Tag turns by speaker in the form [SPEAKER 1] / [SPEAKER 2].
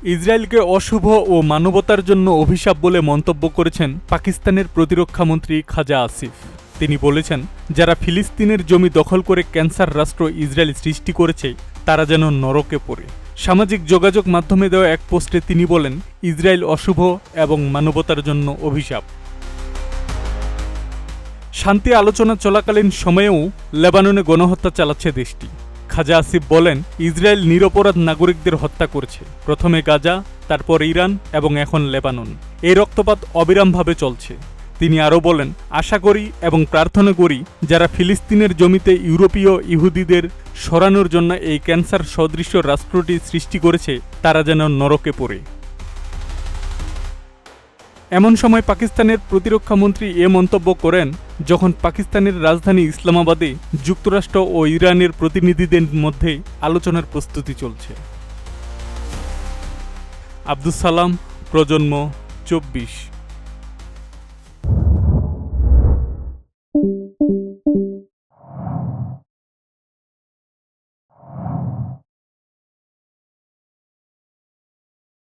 [SPEAKER 1] ইসরায়েলকে অশুভ ও মানবতার জন্য অভিশাপ বলে মন্তব্য করেছেন পাকিস্তানের প্রতিরক্ষামন্ত্রী খাজা আসিফ। তিনি বলেছেন, যারা ফিলিস্তিনের জমি দখল করে ক্যান্সার রাষ্ট্র ইসরায়েল সৃষ্টি করেছে তারা যেন নরকে পড়ে। সামাজিক যোগাযোগ মাধ্যমে দেওয়া এক পোস্টে তিনি বলেন, ইসরায়েল অশুভ এবং মানবতার জন্য অভিশাপ। শান্তি আলোচনা চলাকালীন সময়েও লেবাননে গণহত্যা চালাচ্ছে দেশটি। খাজা আসিফ বলেন, ইসরায়েল নিরপরাধ নাগরিকদের হত্যা করছে, প্রথমে গাজা, তারপর ইরান এবং এখন লেবানন। এই রক্তপাত অবিরামভাবে চলছে। তিনি আরও বলেন, আশা করি এবং প্রার্থনা করি যারা ফিলিস্তিনের জমিতে ইউরোপীয় ইহুদিদের সরানোর জন্য এই ক্যান্সার সদৃশ্য রাষ্ট্রটি সৃষ্টি করেছে তারা যেন নরকে পড়ে। এমন সময় পাকিস্তানের প্রতিরক্ষামন্ত্রী এ মন্তব্য করেন যখন পাকিস্তানের রাজধানী ইসলামাবাদে যুক্তরাষ্ট্র ও ইরানের প্রতিনিধিদের মধ্যে আলোচনার প্রস্তুতি চলছে। আব্দুস সালাম, প্রজন্ম 24।